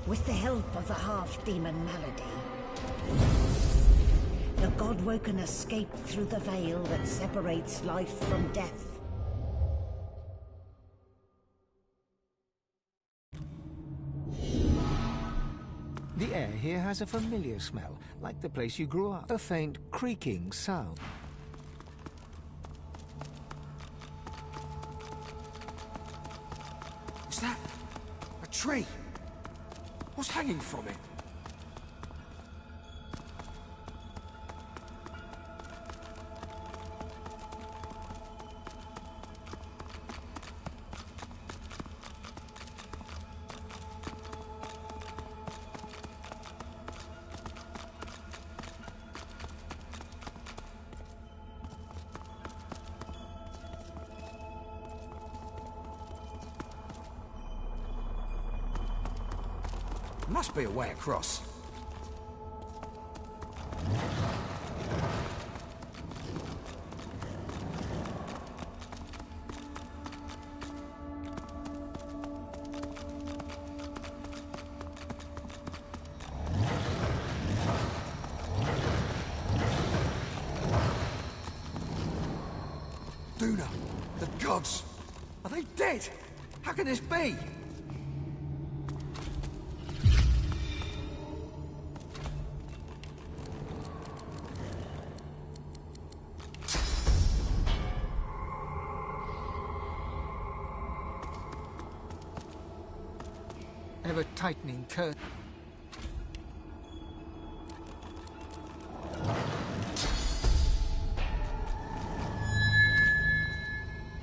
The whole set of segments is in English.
with the help of the half-demon malady. The God-woken escape through the veil that separates life from death. The air here has a familiar smell, like the place you grew up. A faint creaking sound. Is that a tree? What's hanging from it? Must be a way across. Duna, the gods! Are they dead? How can this be? Ever-tightening curtain.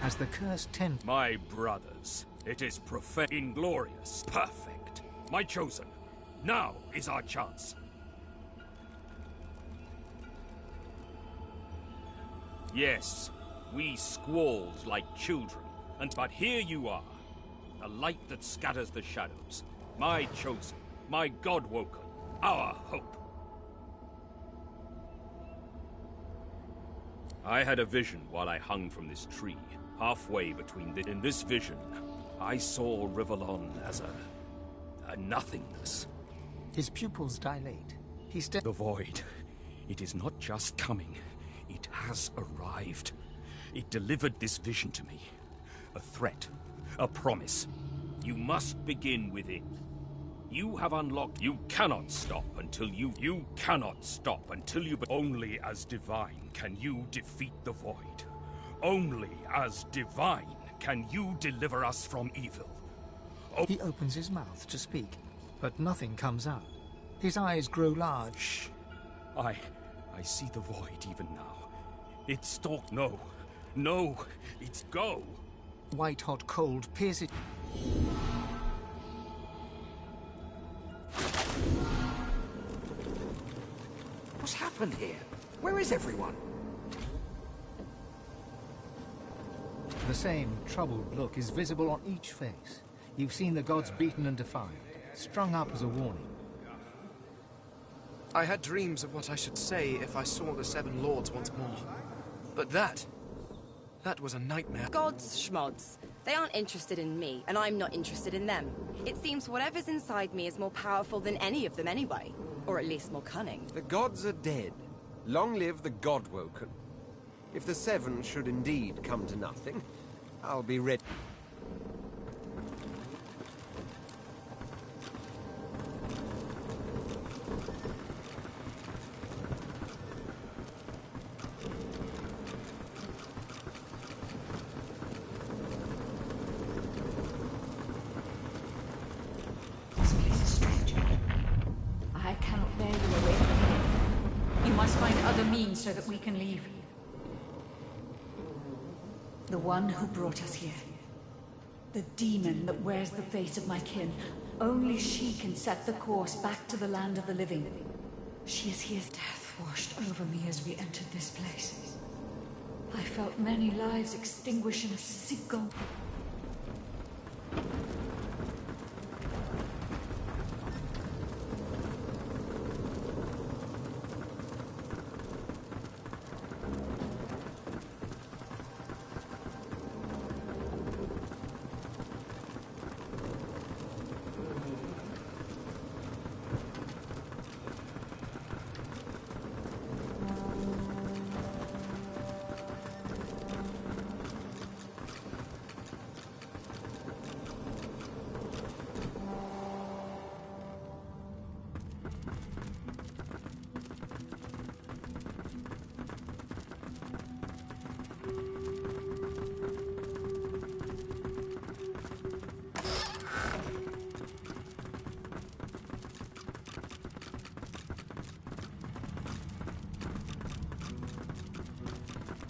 As the curse tends... My brothers, it is prophetic, inglorious, perfect. My chosen. Now is our chance. Yes, we squalled like children, but here you are. A light that scatters the shadows. My chosen, my God-woken, our hope. I had a vision while I hung from this tree, halfway between the... In this vision, I saw Rivellon as a nothingness. His pupils dilate. He The void. It is not just coming. It has arrived. It delivered this vision to me. A threat. A promise. You must begin within. You have unlocked... You cannot stop until you... You cannot stop until you... Only as divine can you defeat the void. Only as divine can you deliver us from evil. He opens his mouth to speak, but nothing comes out. His eyes grow large. Shh. I see the void even now. It's stalk... No. No. It's go. White-hot cold pierces... What's happened here? Where is everyone? The same troubled look is visible on each face. You've seen the gods beaten and defied, strung up as a warning. I had dreams of what I should say if I saw the Seven Lords once more. But that was a nightmare. Gods, schmods. They aren't interested in me, and I'm not interested in them. It seems whatever's inside me is more powerful than any of them anyway. Or at least more cunning. The gods are dead. Long live the God-woken. If the Seven should indeed come to nothing, I'll be ready. So that we can leave. The one who brought us here. The demon that wears the face of my kin. Only she can set the course back to the land of the living. She is here. Death washed over me as we entered this place. I felt many lives extinguish in a single...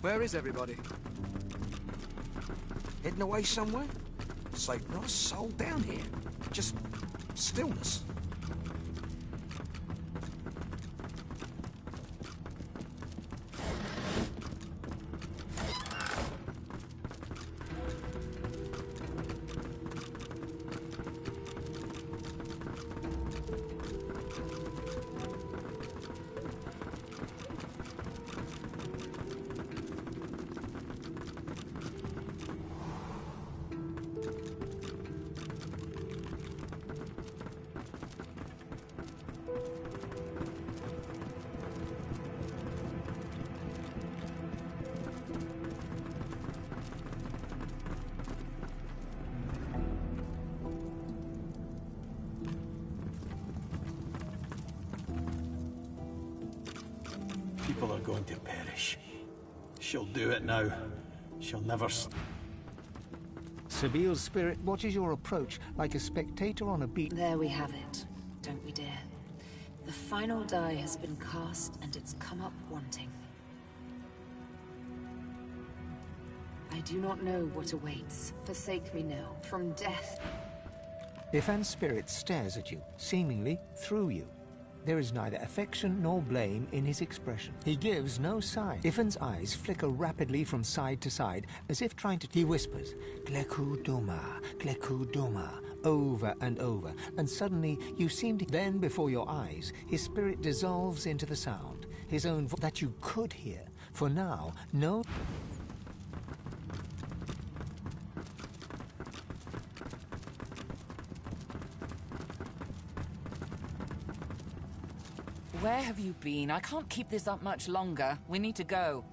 Where is everybody? Heading away somewhere? Save not a soul down here. Just stillness. People are going to perish. She'll do it now. She'll never Sabile's spirit watches your approach like a spectator on a beat. There we have it, don't we, dear? The final die has been cast, and it's come up wanting. I do not know what awaits. Forsake me now, from death. Ifan's spirit stares at you, seemingly through you. There is neither affection nor blame in his expression. He gives no sign. Ifan's eyes flicker rapidly from side to side, as if trying to... He whispers, Gleku Doma, over and over, and suddenly you seem to... Then, before your eyes, his spirit dissolves into the sound, his own voice that you could hear. For now, no... Where have you been? I can't keep this up much longer. We need to go.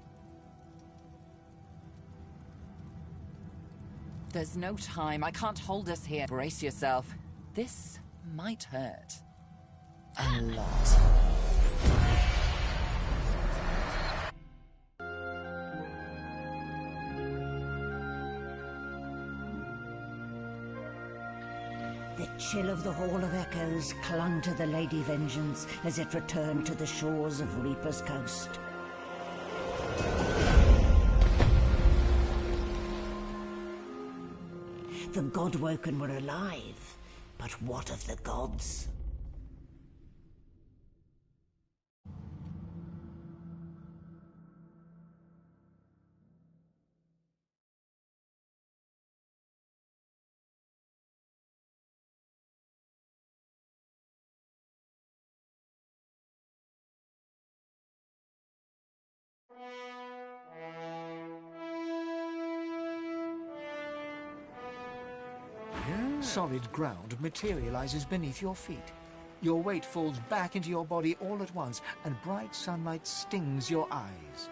There's no time. I can't hold us here. Brace yourself. This might hurt. A lot. The chill of the Hall of Echoes clung to the Lady Vengeance as it returned to the shores of Reaper's Coast. The Godwoken were alive, but what of the gods? Solid ground materializes beneath your feet. Your weight falls back into your body all at once, and bright sunlight stings your eyes.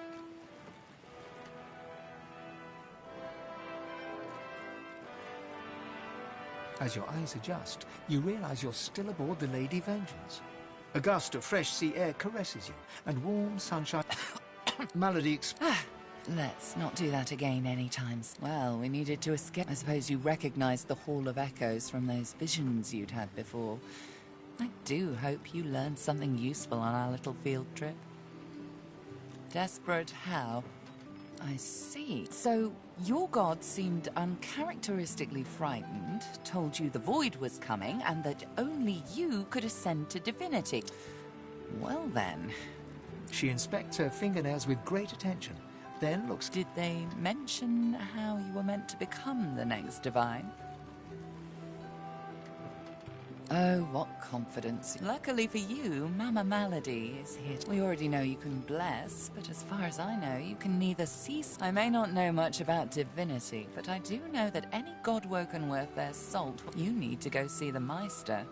As your eyes adjust, you realize you're still aboard the Lady Vengeance. A gust of fresh sea air caresses you, and warm sunshine... Malady Let's not do that again anytime. Well, we needed to escape. I suppose you recognized the Hall of Echoes from those visions you'd had before. I do hope you learned something useful on our little field trip. Desperate how? I see. So, your god seemed uncharacteristically frightened, told you the void was coming, and that only you could ascend to divinity. Well then... She inspects her fingernails with great attention, then looks... Did they mention how you were meant to become the next divine? Oh, what confidence. Luckily for you, Mama Malady is here. We already know you can bless, but as far as I know, you can neither cease... I may not know much about divinity, but I do know that any Godwoken worth their salt, you need to go see the Meister.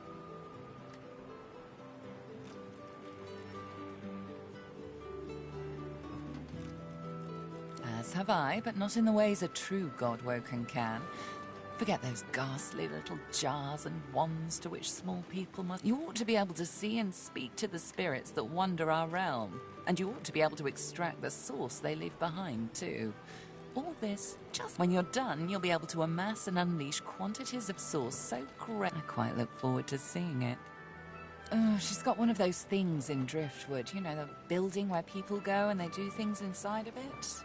As have I, but not in the ways a true Godwoken can. Forget those ghastly little jars and wands to which small people must... You ought to be able to see and speak to the spirits that wander our realm. And you ought to be able to extract the source they leave behind, too. All this, just when you're done, you'll be able to amass and unleash quantities of source so great. I quite look forward to seeing it. Oh, she's got one of those things in Driftwood, you know, the building where people go and they do things inside of it.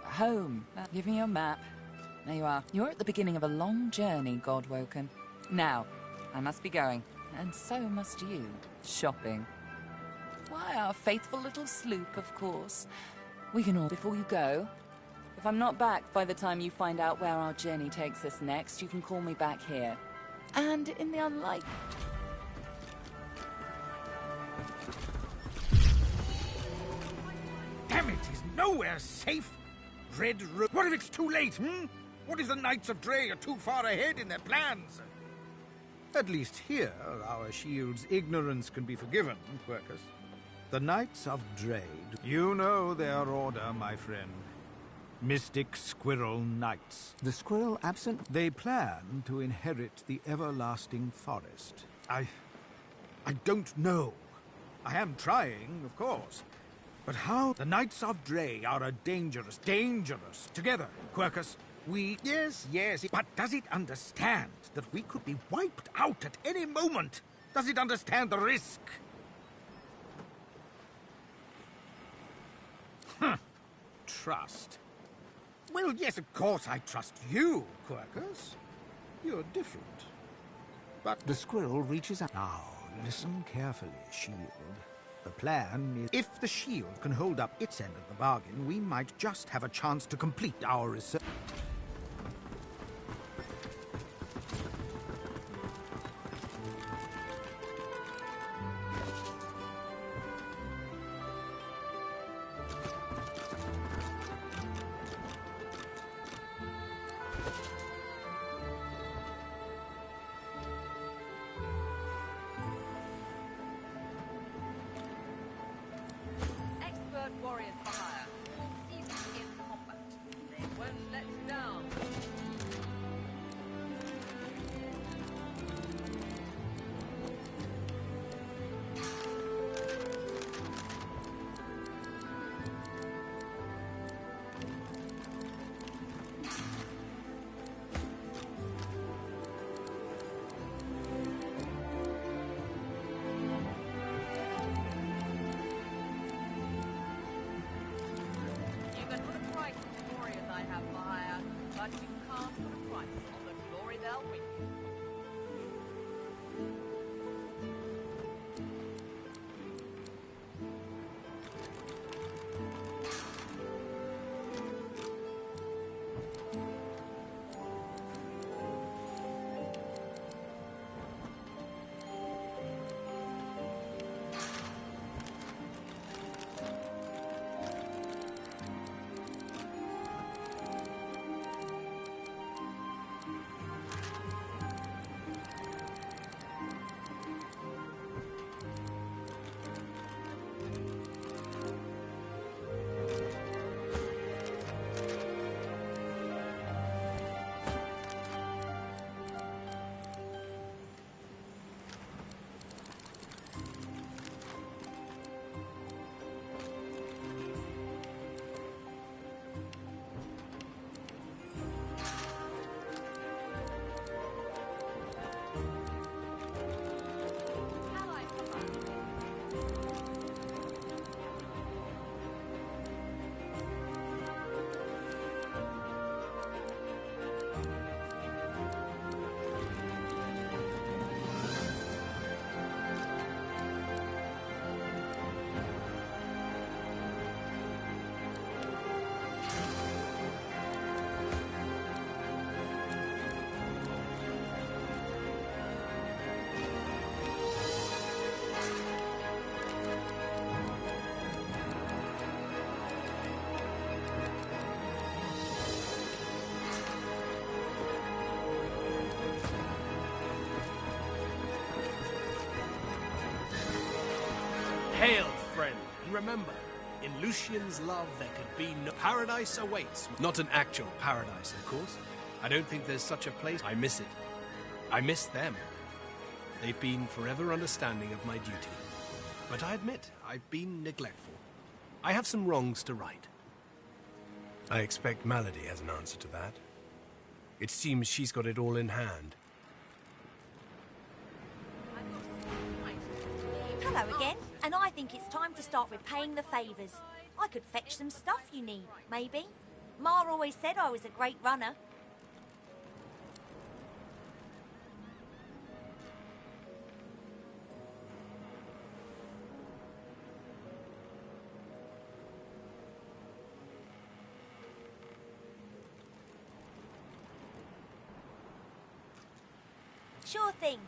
Home. Give me your map. There you are. You're at the beginning of a long journey, Godwoken. Now, I must be going. And so must you. Shopping. Why, our faithful little sloop, of course. We can all... Before you go, if I'm not back by the time you find out where our journey takes us next, you can call me back here. And in the unlikely... Damn it, he's nowhere safe! Red Road. What if it's too late, What if the Knights of Dre are too far ahead in their plans? At least here, our shield's ignorance can be forgiven, Quercus. The Knights of Dre. You know their order, my friend. Mystic Squirrel Knights. The squirrel absent? They plan to inherit the everlasting forest. I don't know. I am trying, of course. But how? The Knights of Dre are a dangerous... Together, Quercus, we... Yes, but does it understand that we could be wiped out at any moment? Does it understand the risk? Trust. Well, yes, of course I trust you, Quercus. You're different. But... The squirrel reaches out. Now, listen carefully, Shield. The plan is, if the shield can hold up its end of the bargain, we might just have a chance to complete our research. Warriors for hire, all seasoned in combat. They won't let you down. But you can't put a price on the glory they'll bring you. Hail, friend. And remember, in Lucian's love there could be no... Paradise awaits. Not an actual paradise, of course. I don't think there's such a place. I miss it. I miss them. They've been forever understanding of my duty. But I admit, I've been neglectful. I have some wrongs to right. I expect Malady has an answer to that. It seems she's got it all in hand. I've got Hello again, and I think it's time to start repaying the favours. I could fetch some stuff you need, maybe. Ma always said I was a great runner. Sure thing.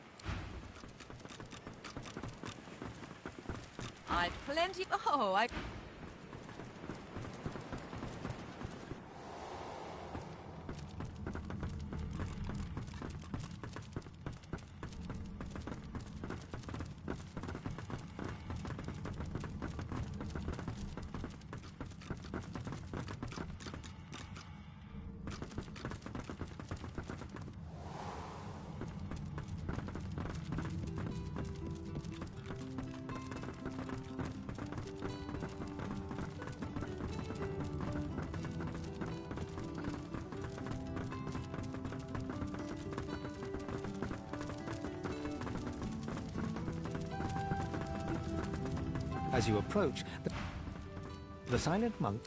I've plenty... Oh, I... As you approach, the silent monk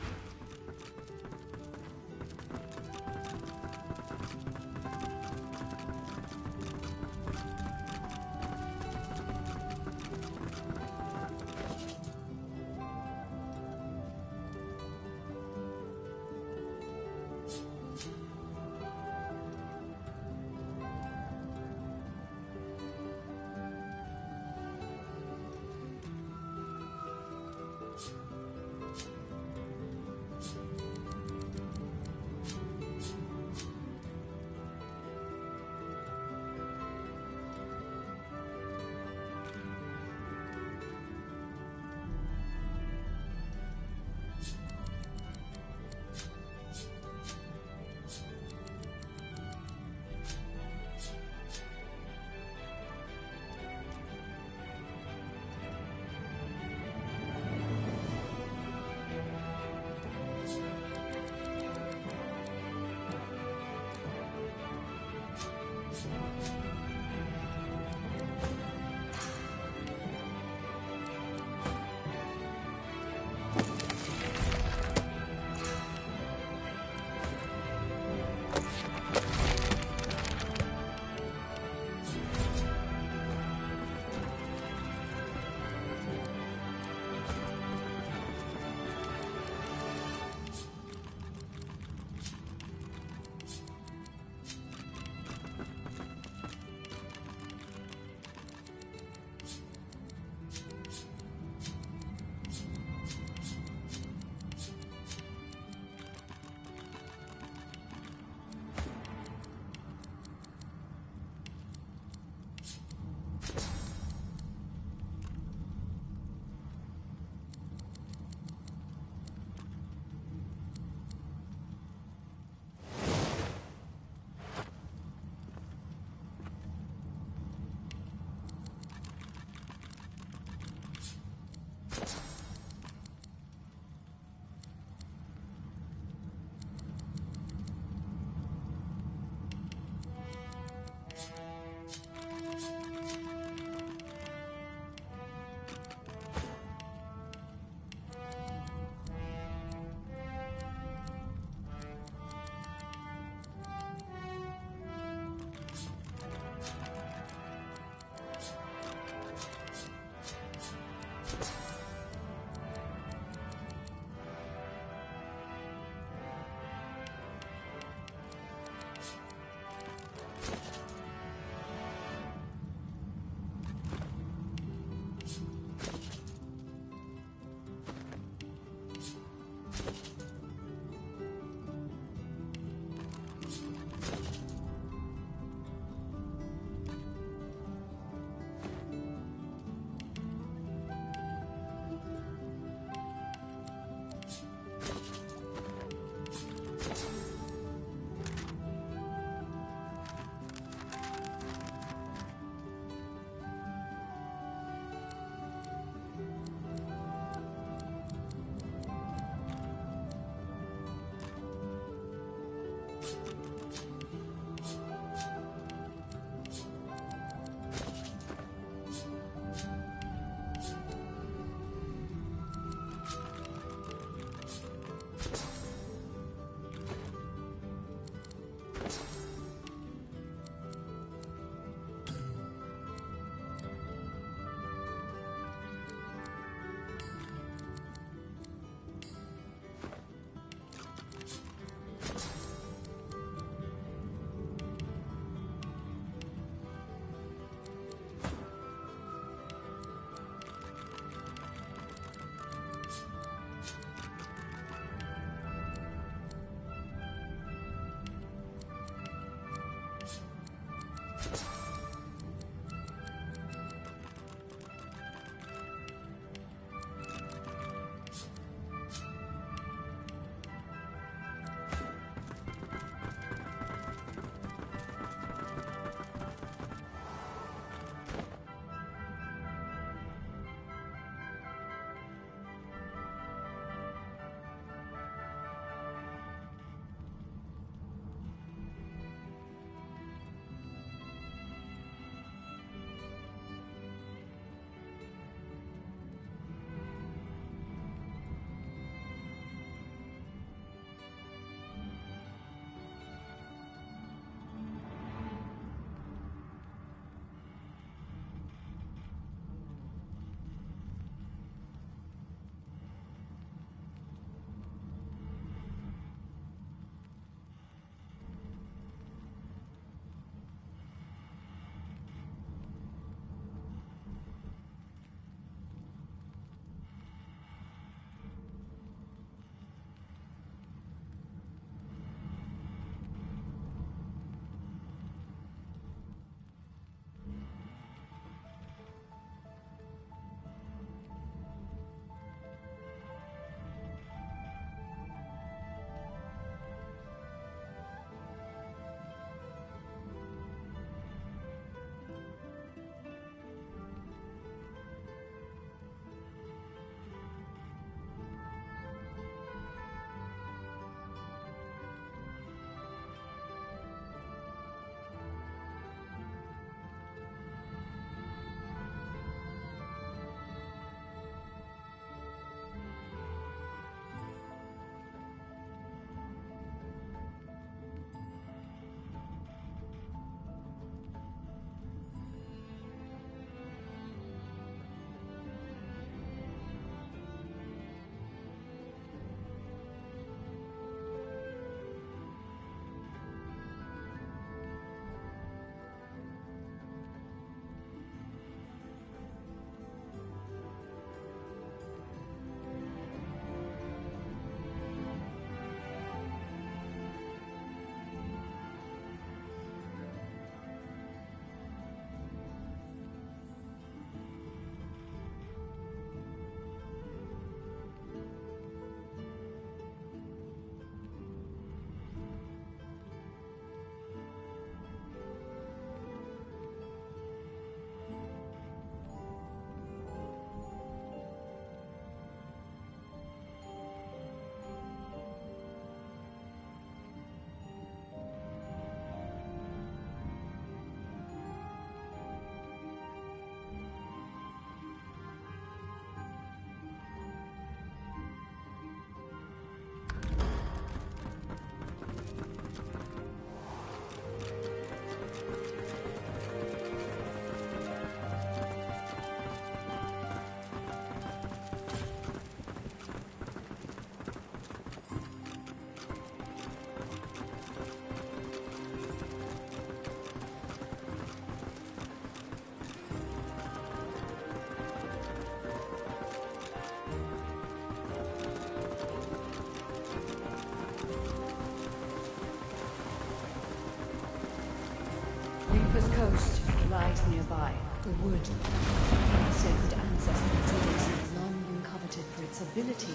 Reaper's Coast lies nearby. The wood of the sacred ancestor Dallis has long been coveted for its ability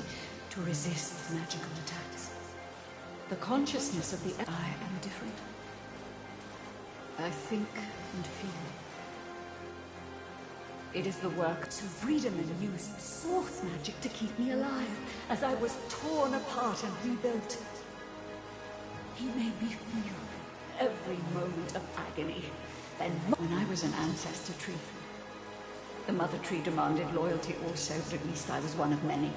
to resist magical attacks. The consciousness of the I am different. I think and feel. It is the work of Rivellon used source magic to keep me alive as I was torn apart and rebuilt. He made me feel every moment of agony. Then, when I was an ancestor tree, the mother tree demanded loyalty also, but at least I was one of many.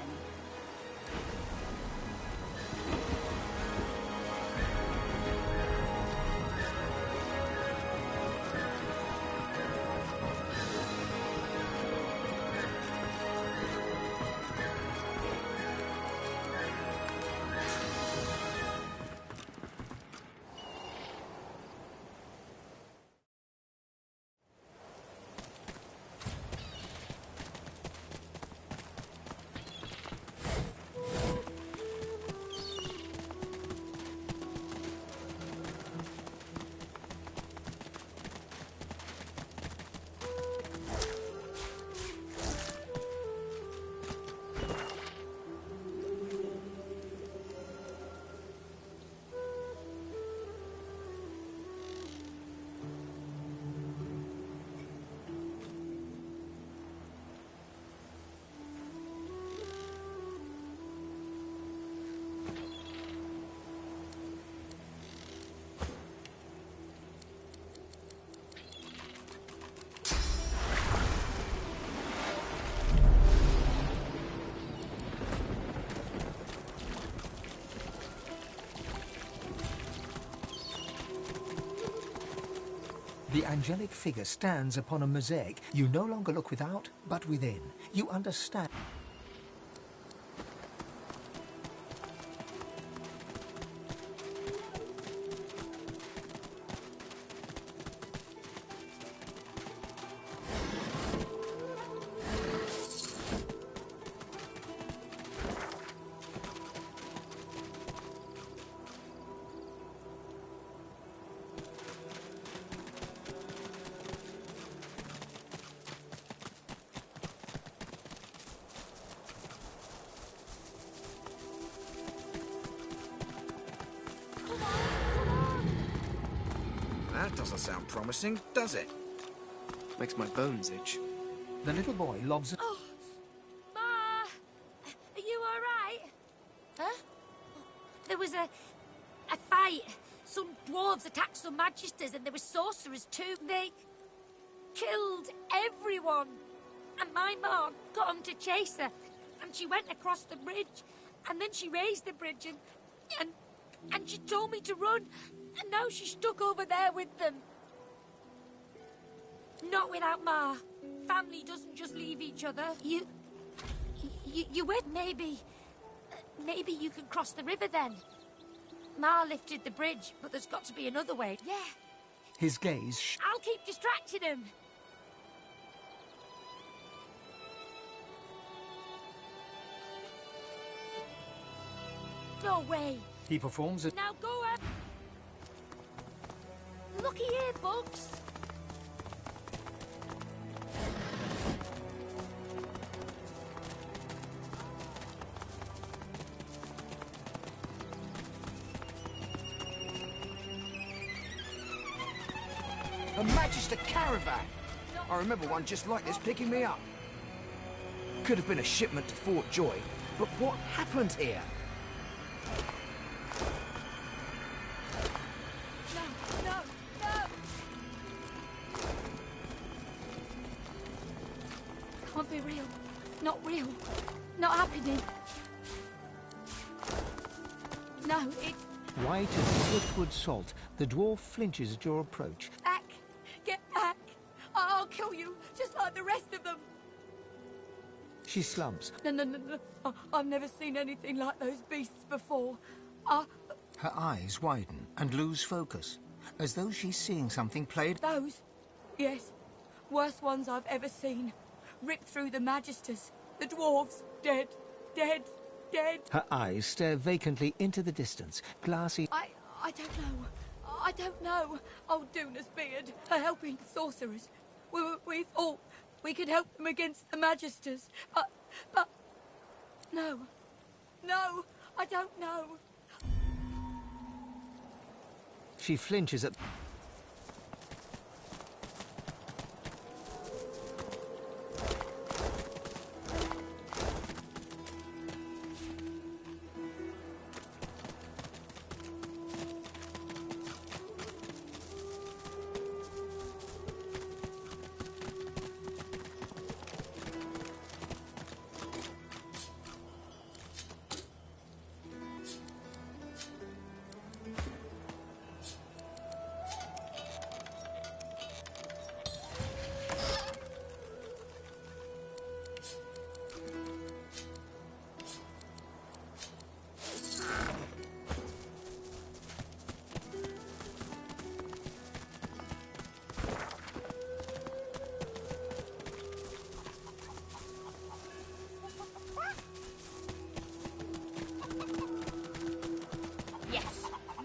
The angelic figure stands upon a mosaic. You no longer look without, but within. You understand. That doesn't sound promising, does it? Makes my bones itch. The little boy lobs a... Oh, Ma! Are you alright? Huh? There was a fight. Some dwarves attacked some magisters and there were sorcerers too. They killed everyone. And my mom got them to chase her. And she went across the bridge. And then she raised the bridge and she told me to run. And now she's stuck over there with them. Not without Ma. Family doesn't just leave each other. You went, maybe you can cross the river then. Ma lifted the bridge, but there's got to be another way. Yeah. His gaze... I'll keep distracting him. No way. He performs a... Now go up. Looky here, Bugs. A Magister caravan! I remember one just like this picking me up. Could have been a shipment to Fort Joy, but what happened here? No! Can't be real. Not real. Not happening. No, it's... White as driftwood salt, the dwarf flinches at your approach. Back! Get back! I'll kill you, just like the rest of them! She slumps. No. I've never seen anything like those beasts before. Her eyes widen and lose focus, as though she's seeing something played. Those? Yes. Worst ones I've ever seen. Ripped through the magisters. The dwarves. Dead. Dead. Her eyes stare vacantly into the distance, glassy. I don't know. I don't know. Old Duna's beard are helping sorcerers. We thought we could help them against the Magisters, but... No. No, I don't know. She flinches at...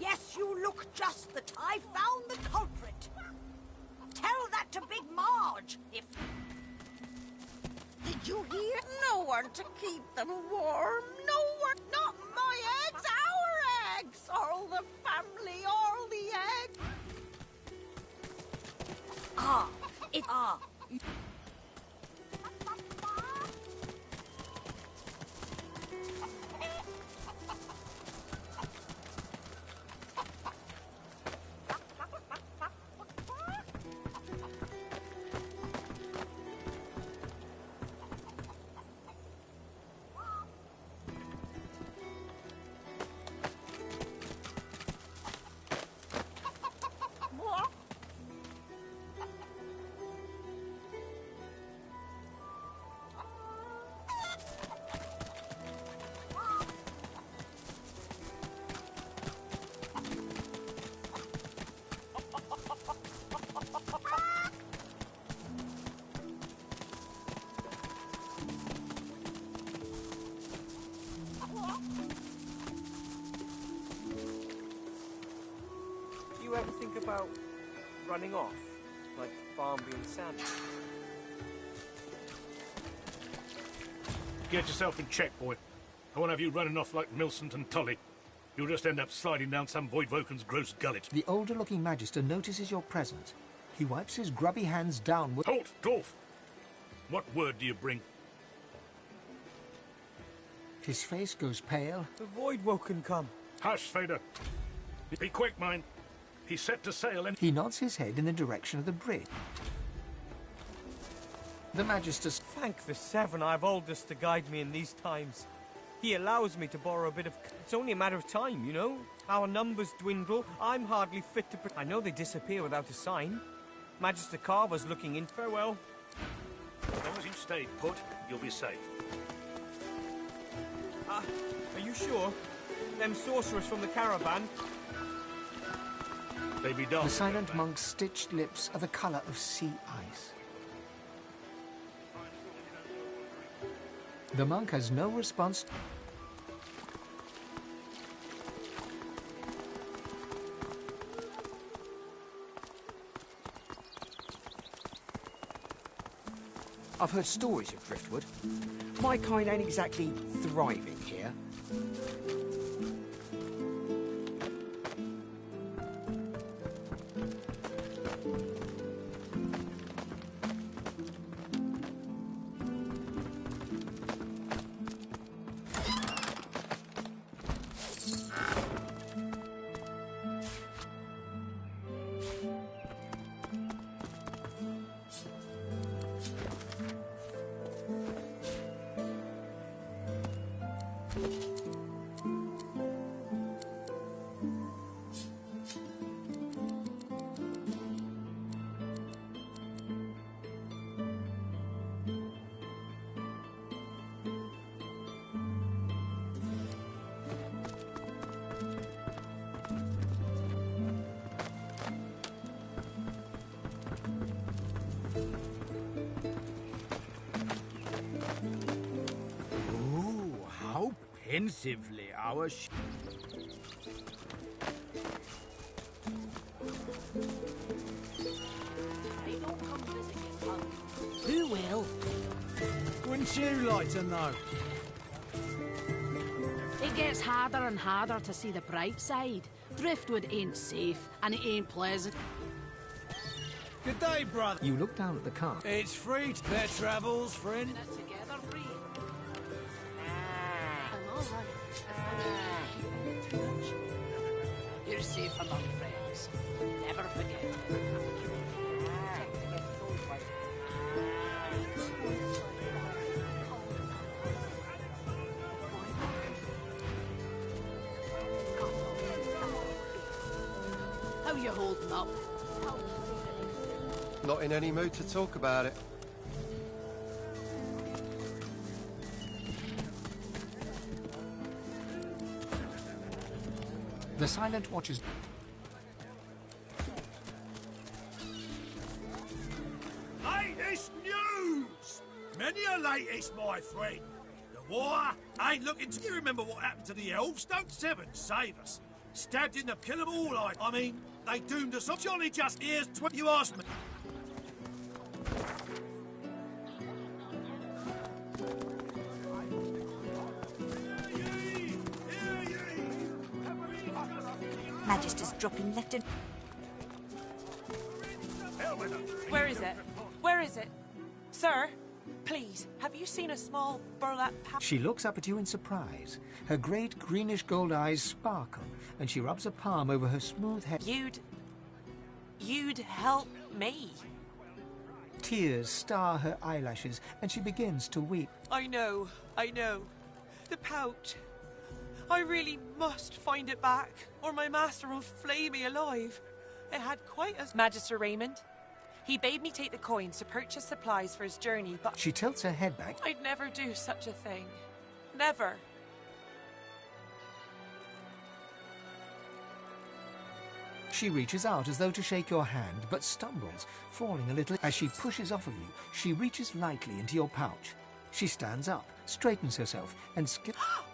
Yes, you look just that. I found the culprit. Tell that to Big Marge, if... Did you hear? No one to keep them warm. No one. Not my eggs, our eggs. All the family, all the eggs. Ah. You ever think about running off, like Barnaby and Sam? Get yourself in check, boy. I won't have you running off like Millicent and Tully. You'll just end up sliding down some Voidwoken's gross gullet. The older-looking Magister notices your presence. He wipes his grubby hands downward. Halt, dwarf! What word do you bring? His face goes pale. The Voidwoken come. Hush, Vader. Be quick, mind. He's set to sail and... He nods his head in the direction of the bridge. The Magister... Thank the Seven I've Aldous to guide me in these times. He allows me to borrow a bit of... It's only a matter of time, you know? Our numbers dwindle. I'm hardly fit to... I know they disappear without a sign. Magister Carver's looking in. Farewell. As long as you stay put, you'll be safe. Are you sure? Them sorcerers from the caravan? They be dark. The silent monk's stitched lips are the colour of sea ice. The monk has no response. I've heard stories of Driftwood. My kind ain't exactly thriving here. Pensively, our What's you like to know? It gets harder and harder to see the bright side. Driftwood ain't safe, and it ain't pleasant. Good day, brother. You look down at the car. It's free. Fair travels, friend. Together, free. I'm all right. You're safe among friends. Never forget. How you holding up? Not in any mood to talk about it. The Silent watches. Latest news! Many a latest, my friend. The war ain't looking to... You remember what happened to the elves? Don't Seven save us? Stabbed in the kill 'em all, I mean, they doomed us all. Jolly just here's you asked me. Magister's dropping left and... Where is it? Where is it? Sir, please, have you seen a small burlap pouch? She looks up at you in surprise. Her great greenish gold eyes sparkle, and she rubs a palm over her smooth head. You'd help me. Tears star her eyelashes, and she begins to weep. I know. The pouch. I really must find it back, or my master will flay me alive. It had quite a... Magister Raymond, he bade me take the coins to purchase supplies for his journey, but... She tilts her head back. I'd never do such a thing. Never. She reaches out as though to shake your hand, but stumbles, falling a little. As she pushes off of you, she reaches lightly into your pouch. She stands up, straightens herself, and skips... Ha!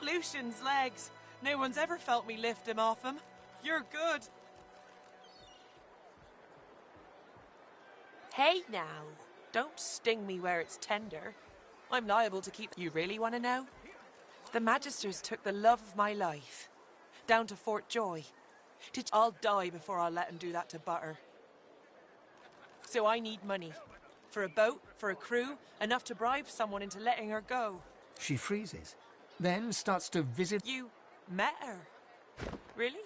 Lucian's legs. No one's ever felt me lift him off him. You're good. Hey now, don't sting me where it's tender. I'm liable to keep... You really want to know? The Magisters took the love of my life down to Fort Joy. I'll die before I'll let him do that to Butter. So I need money. For a boat, for a crew, enough to bribe someone into letting her go. She freezes, then starts to visit... You met her? Really?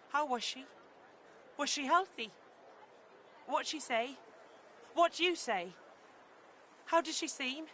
How was she? Was she healthy? What'd she say? What'd you say? How did she seem?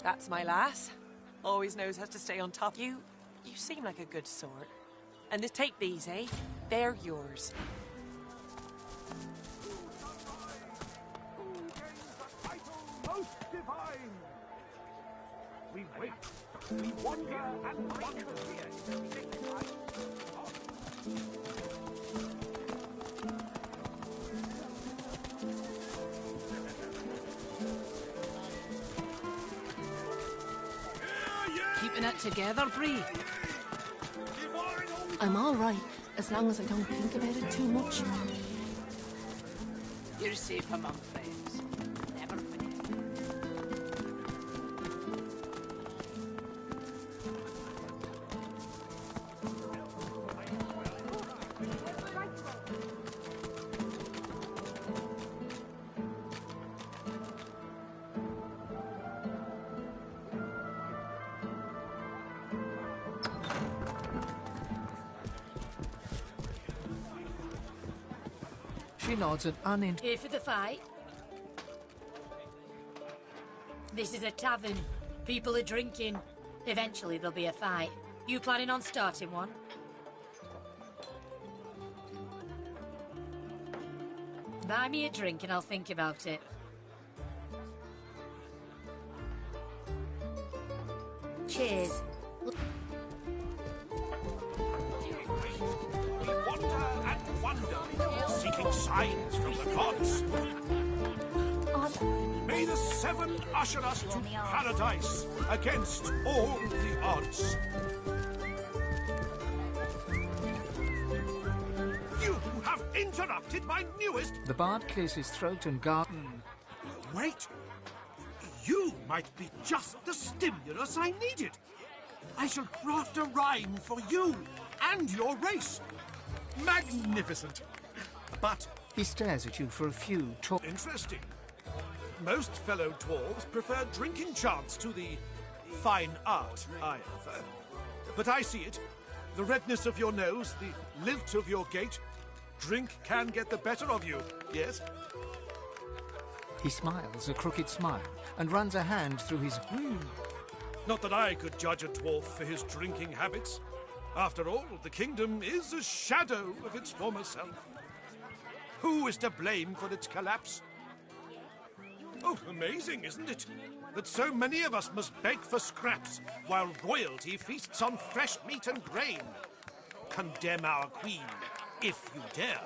That's my lass. Always knows how to stay on top. You seem like a good sort. And take these, eh? They're yours. Most divine! We wait, we wonder and wonder here. Keeping it together, Bree. I'm all right, as long as I don't think about it too much. You're safe among friends. Never forget. She nods an Here for the fight? This is a tavern. People are drinking. Eventually there'll be a fight. You planning on starting one? Buy me a drink and I'll think about it. Cheers. Seeking signs from the gods. May the seven usher us to paradise against all the odds. You have interrupted my newest... The bard clears his throat and Wait! You might be just the stimulus I needed. I shall craft a rhyme for you and your race. Magnificent. But... He stares at you for a few Interesting. Most fellow dwarves prefer drinking chants to the fine art I offer. But I see it. The redness of your nose, the lilt of your gait. Drink can get the better of you, yes? He smiles a crooked smile and runs a hand through his... Not that I could judge a dwarf for his drinking habits. After all, the kingdom is a shadow of its former self. Who is to blame for its collapse? Oh, amazing, isn't it? That so many of us must beg for scraps, while royalty feasts on fresh meat and grain. Condemn our queen, if you dare.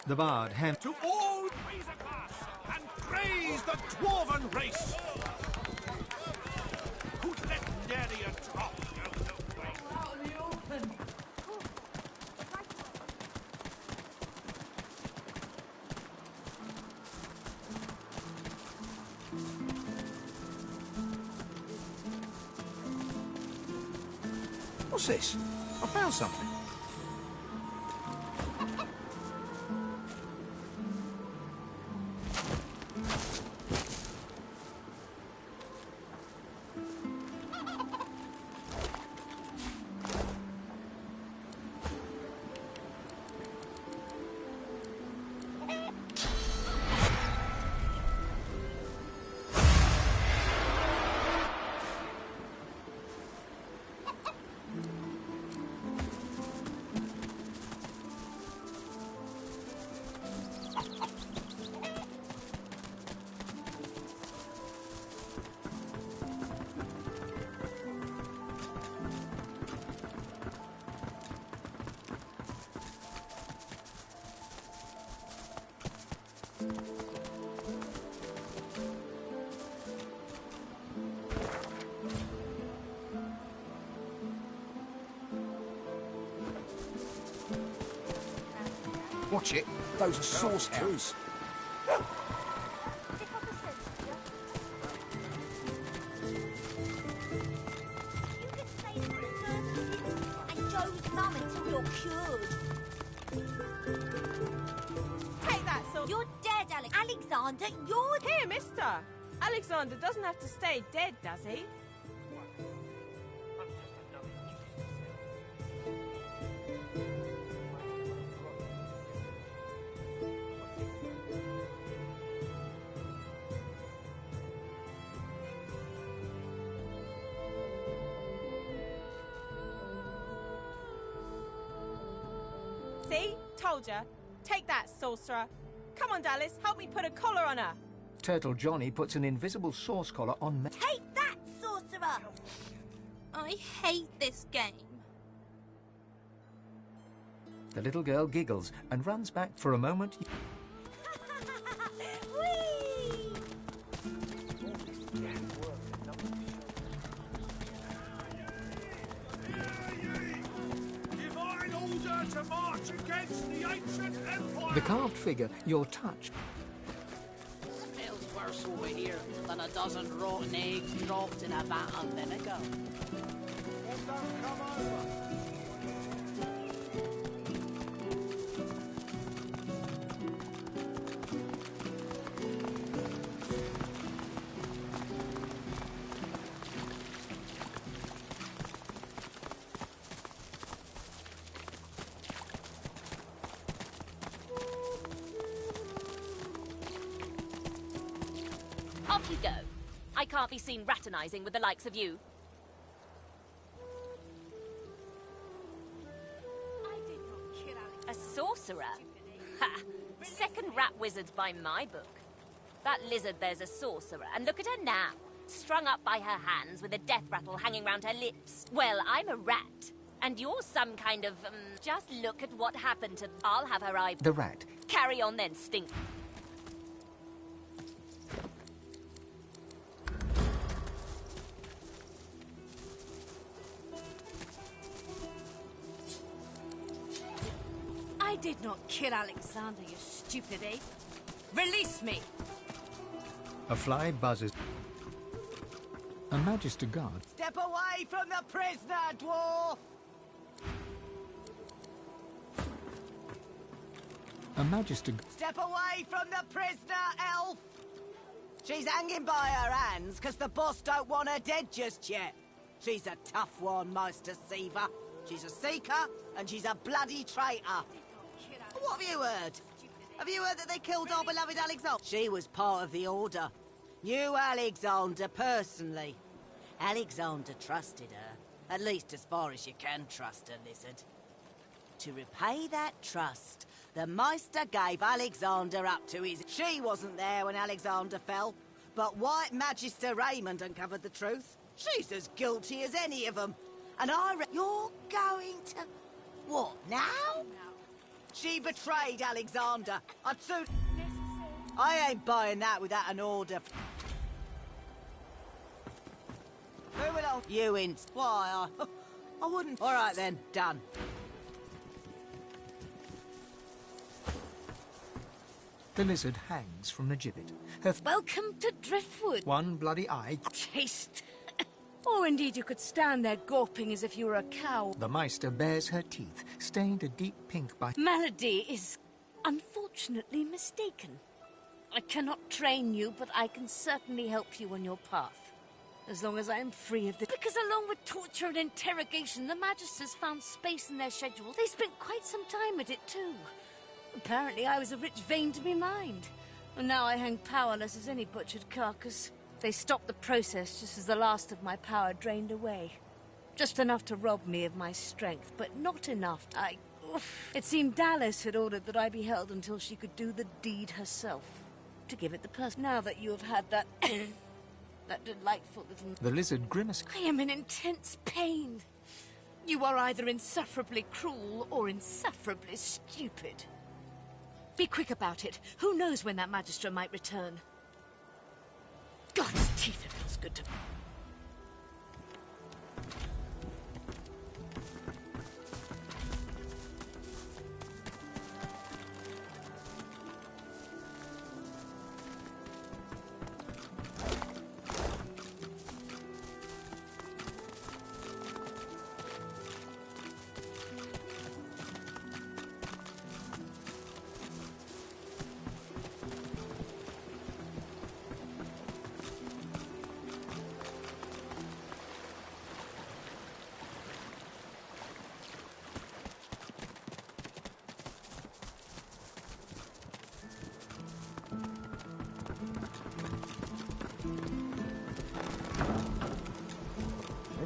The bard hand... To all raise a glass and praise the dwarven race! Who'd let nary a drop go the way? Out in the open! What's this? I found something. Watch it. Those are source hounds. And Joe's mum until you're cured. Take that, so... You're dead, Alexander. You're... Here, mister. Alexander doesn't have to stay dead, does he? See? Told ya. Take that, sorcerer. Come on, Dallis. Help me put a collar on her. Turtle Johnny puts an invisible source collar on... Take that, sorcerer! I hate this game. The little girl giggles and runs back for a moment. Divine order to march against the ancient empire! The carved figure, you're touched. Smells worse over here than a dozen rotten eggs dropped in a vat of vinegar. Off you go. I can't be seen raternizing with the likes of you. A sorcerer? Ha! Second rat wizard by my book. That lizard there's a sorcerer, and look at her now. Strung up by her hands with a death rattle hanging round her lips. Well, I'm a rat. And you're some kind of, just look at what happened to... I'll have her eye... The rat. Carry on then, stink. I did not kill Alexander, you stupid ape. Release me! A fly buzzes. A Magister guard. Step away from the prisoner, dwarf! A Magister... Step away from the prisoner, elf! She's hanging by her hands because the boss don't want her dead just yet. She's a tough one, most deceiver. She's a seeker, and she's a bloody traitor. What have you heard? Have you heard that they killed our beloved Alexander? She was part of the Order. Knew Alexander personally. Alexander trusted her, at least as far as you can trust a lizard. To repay that trust, the Meister gave Alexander up to his... She wasn't there when Alexander fell, but White Magister Raymond uncovered the truth. She's as guilty as any of them. And you're going to... What, now? She betrayed Alexander. I ain't buying that without an order. Who will I... You in... Why, I wouldn't... All right then, done. The lizard hangs from the gibbet. Her... Welcome to Driftwood. One bloody eye... Taste. Or indeed you could stand there gawping as if you were a cow. The Meister bares her teeth, stained a deep pink by... Melody is unfortunately mistaken. I cannot train you, but I can certainly help you on your path. As long as I am free of this. Because along with torture and interrogation, the Magisters found space in their schedule. They spent quite some time at it too. Apparently I was a rich vein to be mined. And now I hang powerless as any butchered carcass. They stopped the process just as the last of my power drained away. Just enough to rob me of my strength, but not enough. It seemed Dallis had ordered that I be held until she could do the deed herself. To give it the person. Now that you have had that... that delightful little... The lizard grimaces. I am in intense pain. You are either insufferably cruel or insufferably stupid. Be quick about it. Who knows when that Magister might return? God's teeth, it feels good to...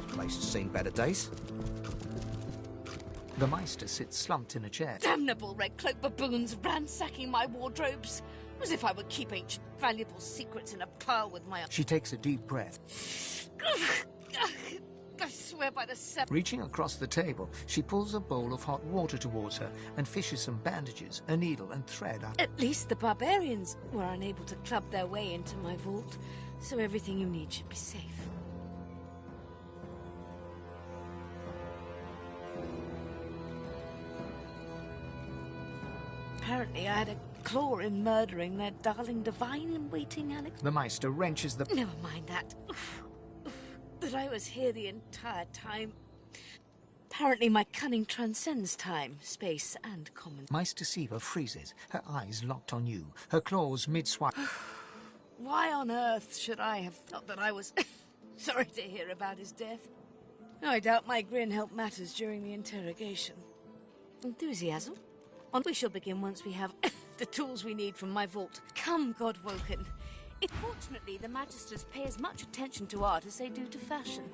Place has seen better days. The Meister sits slumped in a chair. Damnable red-cloaked baboons ransacking my wardrobes, as if I would keep ancient valuable secrets in a pile with my... She takes a deep breath. I swear by the seven... Reaching across the table, she pulls a bowl of hot water towards her and fishes some bandages, a needle and thread out. At least the barbarians were unable to club their way into my vault, so everything you need should be safe. Apparently I had a claw in murdering their darling divine-in-waiting Alex... The Meister wrenches the... Never mind that. That I was here the entire time. Apparently my cunning transcends time, space, and common... Meister Siva freezes, her eyes locked on you, her claws mid-swipe. Why on earth should I have thought that I was... sorry to hear about his death? I doubt my grin helped matters during the interrogation. Enthusiasm? We shall begin once we have the tools we need from my vault. Come, Godwoken. Fortunately, the Magisters pay as much attention to art as they do to fashion.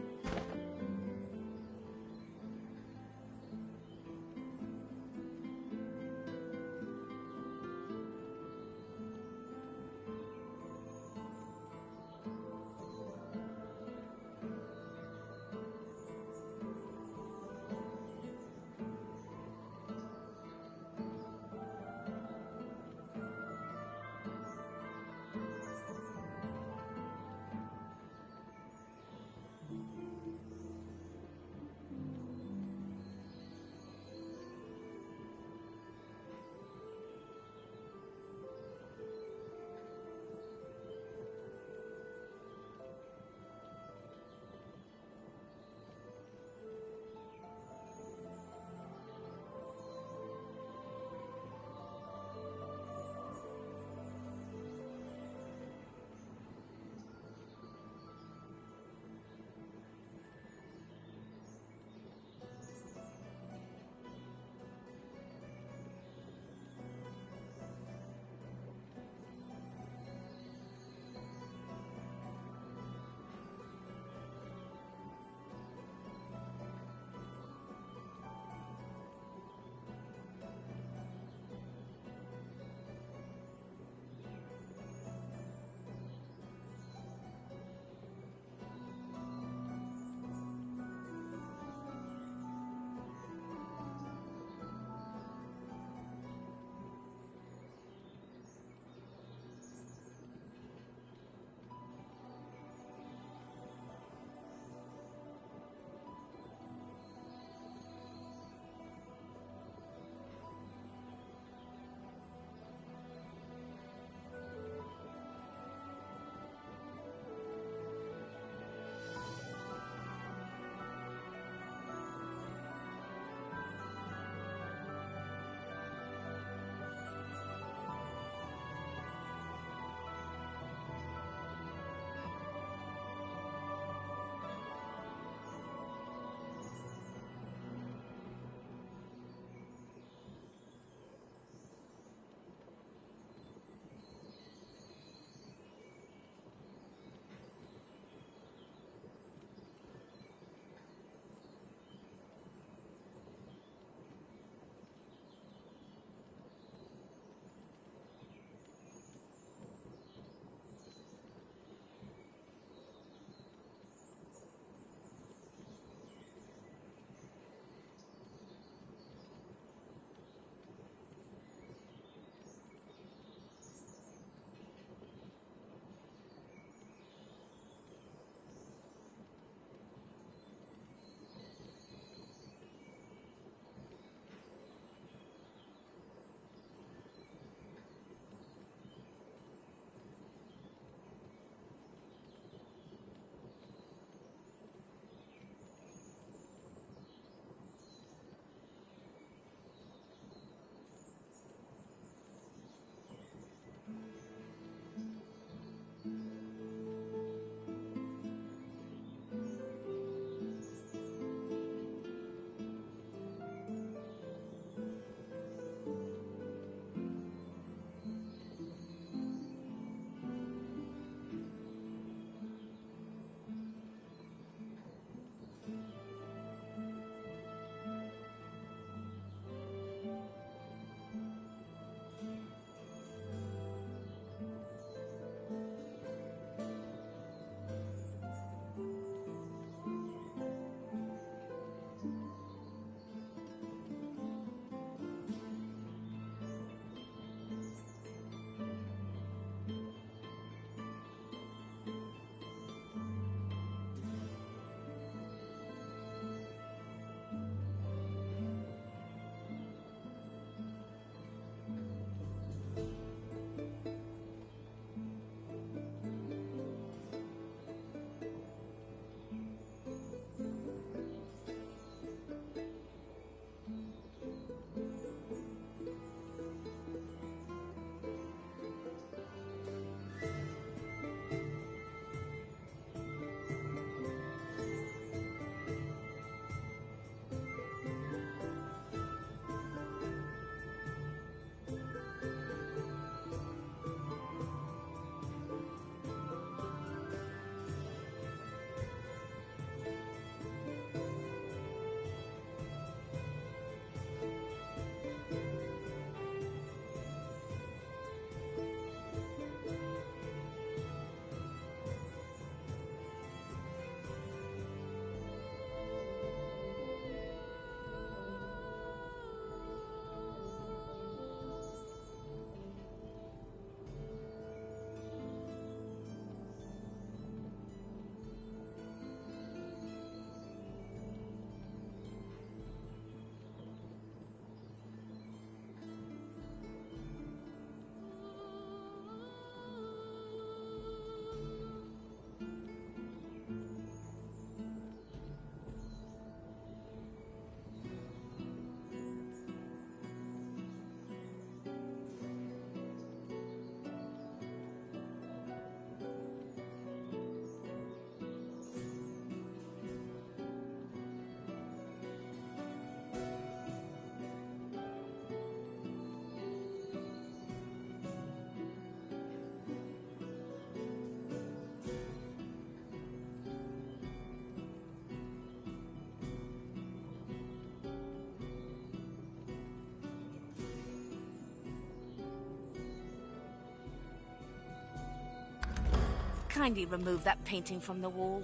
kindly remove that painting from the wall?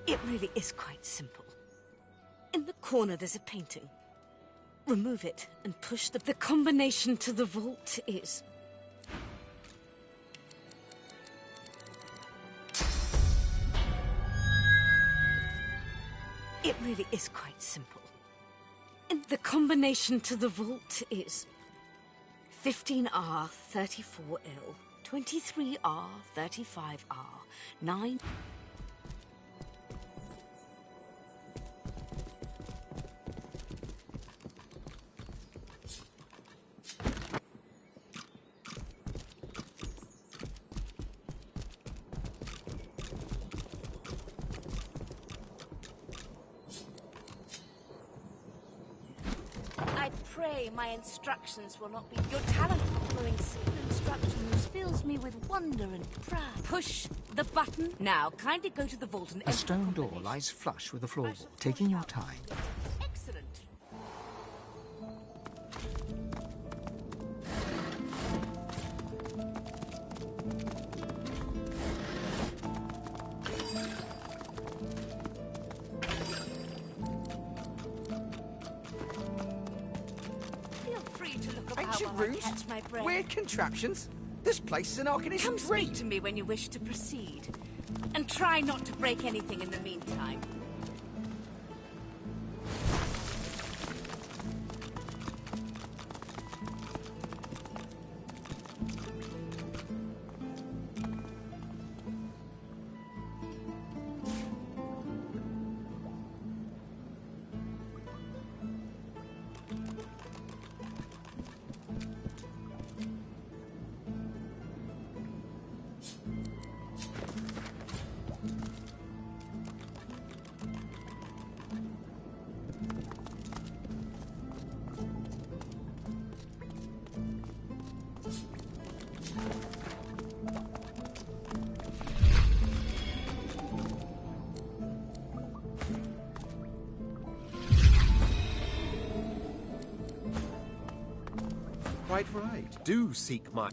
It really is quite simple. In the corner there's a painting. Remove it and push the combination to the vault is... It really is quite simple. And the combination to the vault is 15R 34L 23R 35R 9. My instructions will not be... Your talent for following simple instructions fills me with wonder and pride. Push the button. Now, kindly go to the vault and... A stone door lies flush with the floorboard. Taking your time. Excellent. Ancient runes? Weird contraptions? This place is an arcanist Come speak to me when you wish to proceed. And try not to break anything in the meantime. Quite right. Do seek my...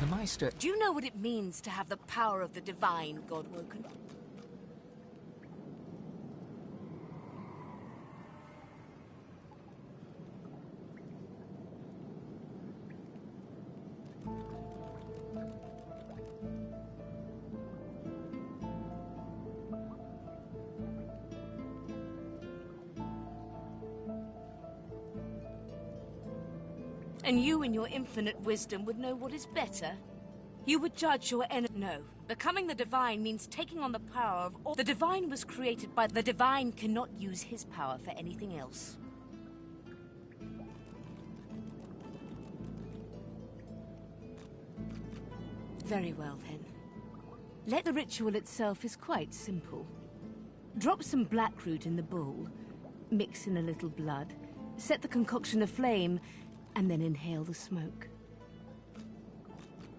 The Meister... Do you know what it means to have the power of the divine, Godwoken? And you, in your infinite wisdom, would know what is better? You would judge your enemy. No. Becoming the divine means taking on the power of all. The divine was created by... The divine cannot use his power for anything else. Very well, then. The ritual itself is quite simple. Drop some blackroot in the bowl, mix in a little blood, set the concoction aflame, and then inhale the smoke.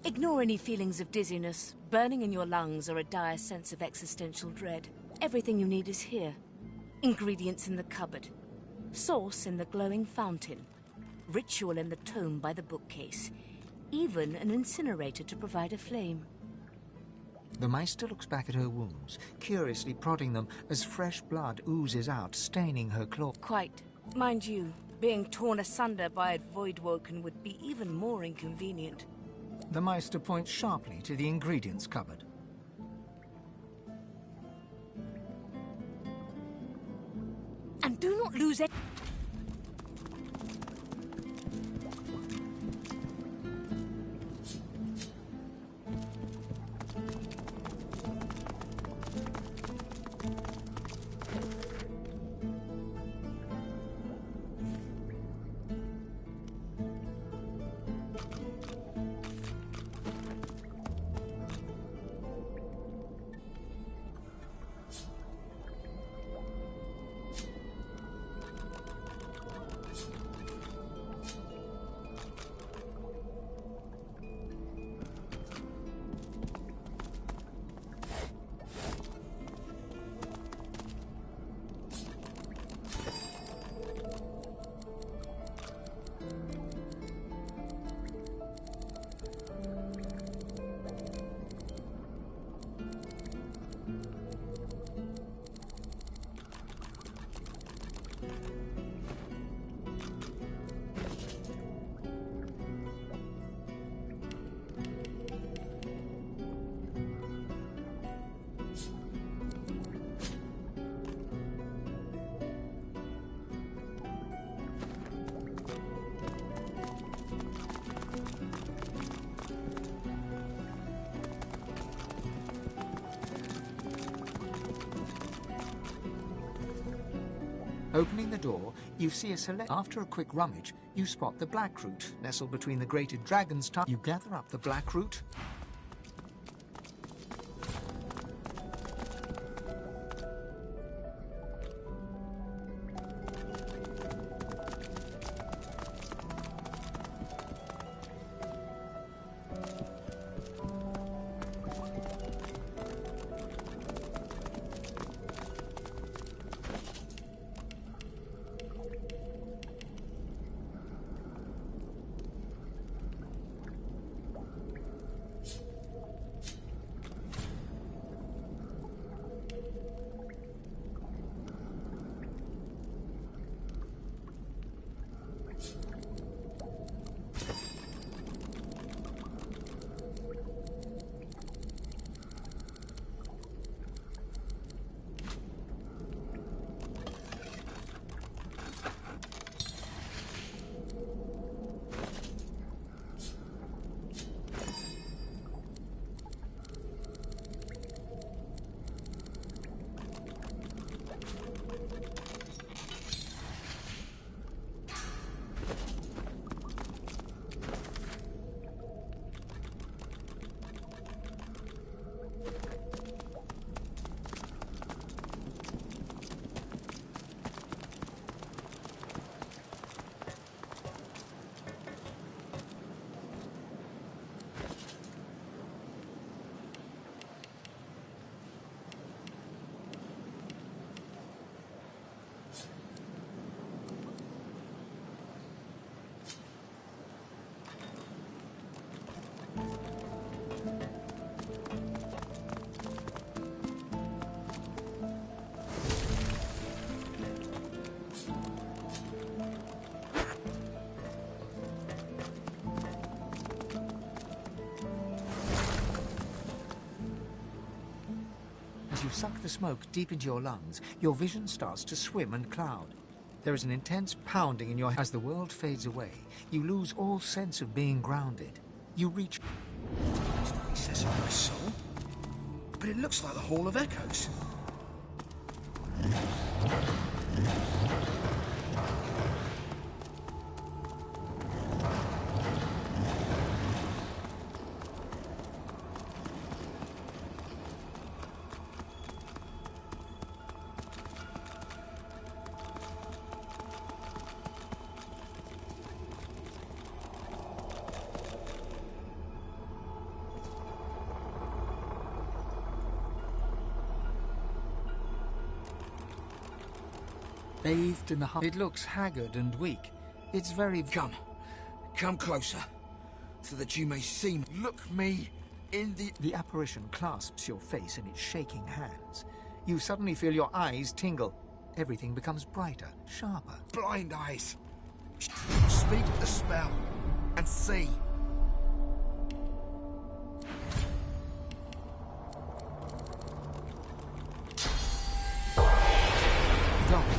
Ignore any feelings of dizziness, burning in your lungs, or a dire sense of existential dread. Everything you need is here. Ingredients in the cupboard. Source in the glowing fountain. Ritual in the tome by the bookcase. Even an incinerator to provide a flame. The Meister looks back at her wounds, curiously prodding them as fresh blood oozes out, staining her claw. Quite. Mind you, being torn asunder by a Voidwoken would be even more inconvenient. The Meister points sharply to the ingredients cupboard. And do not lose it. Opening the door, you see a select... After a quick rummage, you spot the blackroot nestled between the grated dragon's tongue. You gather up the blackroot. As you suck the smoke deep into your lungs, your vision starts to swim and cloud. There is an intense pounding in your head. As the world fades away, you lose all sense of being grounded. You reach... There's nothing says in my soul. But it looks like the Hall of Echoes. Bathed in the heart. It looks haggard and weak. It's very... Come closer, so that you may see me. Look me in the... The apparition clasps your face in its shaking hands. You suddenly feel your eyes tingle. Everything becomes brighter, sharper. Blind eyes. Speak the spell, and see.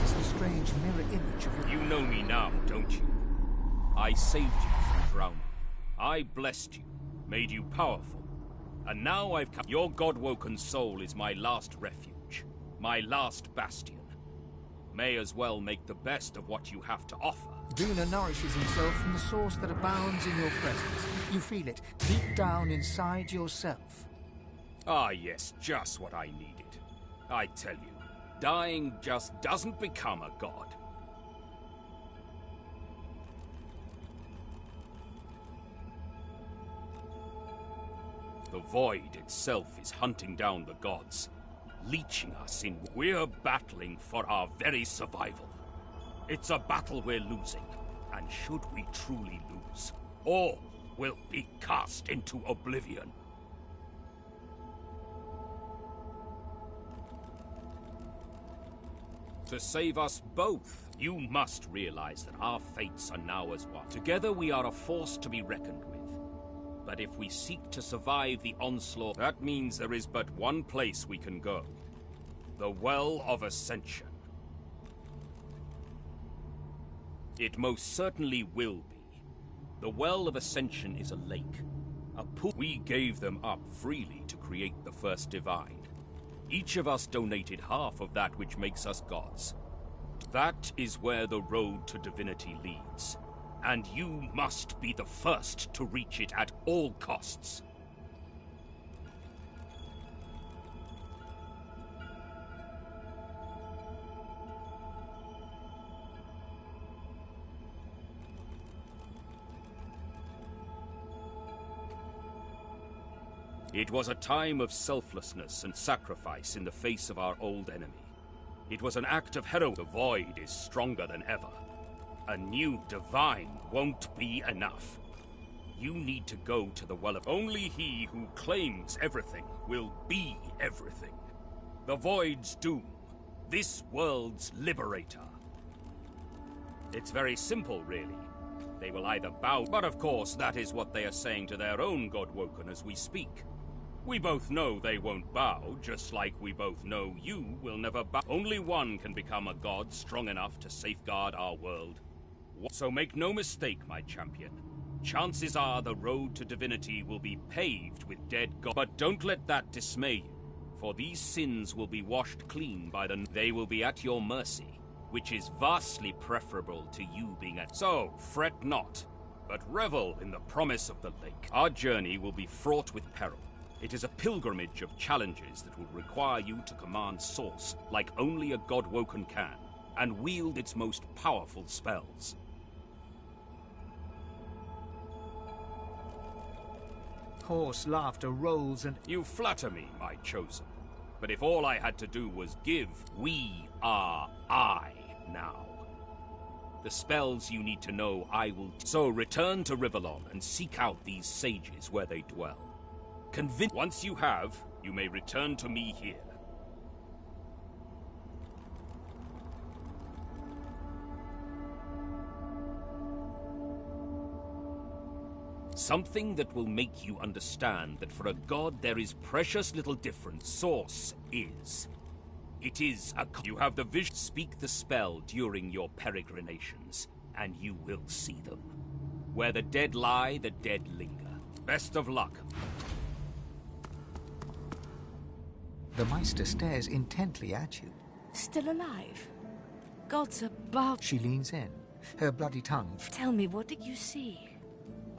Is the strange mirror image of... You know me now, don't you? I saved you from drowning. I blessed you, made you powerful. And now I've come... Your god-woken soul is my last refuge, my last bastion. May as well make the best of what you have to offer. Duna nourishes himself from the source that abounds in your presence. You feel it deep down inside yourself. Ah, yes, just what I needed. I tell you. Dying just doesn't become a god. The void itself is hunting down the gods, leeching us in. We're battling for our very survival. It's a battle we're losing, and should we truly lose, all will be cast into oblivion. To save us both, you must realize that our fates are now as one. Together we are a force to be reckoned with. But if we seek to survive the onslaught, that means there is but one place we can go. The Well of Ascension. It most certainly will be. The Well of Ascension is a lake. A pool. We gave them up freely to create the first divine. Each of us donated half of that which makes us gods. That is where the road to divinity leads. And you must be the first to reach it at all costs. It was a time of selflessness and sacrifice in the face of our old enemy. It was an act of heroism. The void is stronger than ever. A new divine won't be enough. You need to go to the Well of... Only he who claims everything will be everything. The void's doom. This world's liberator. It's very simple, really. They will either bow... But of course, that is what they are saying to their own Godwoken as we speak. We both know they won't bow, just like we both know you will never bow. Only one can become a god strong enough to safeguard our world. So make no mistake, my champion. Chances are the road to divinity will be paved with dead gods. But don't let that dismay you, for these sins will be washed clean by the... They will be at your mercy, which is vastly preferable to you being at... So, fret not, but revel in the promise of the lake. Our journey will be fraught with peril. It is a pilgrimage of challenges that will require you to command Source like only a Godwoken can, and wield its most powerful spells. Hoarse laughter rolls and... You flatter me, my chosen. But if all I had to do was give, we are I now. The spells you need to know I will... So return to Rivellon and seek out these sages where they dwell. Once you have, you may return to me here. Something that will make you understand that for a god there is precious little difference. Source is. It is a... You have the vision. Speak the spell during your peregrinations, and you will see them. Where the dead lie, the dead linger. Best of luck. The Meister stares intently at you. Still alive? Gods above. She leans in, her bloody tongue. Tell me, what did you see?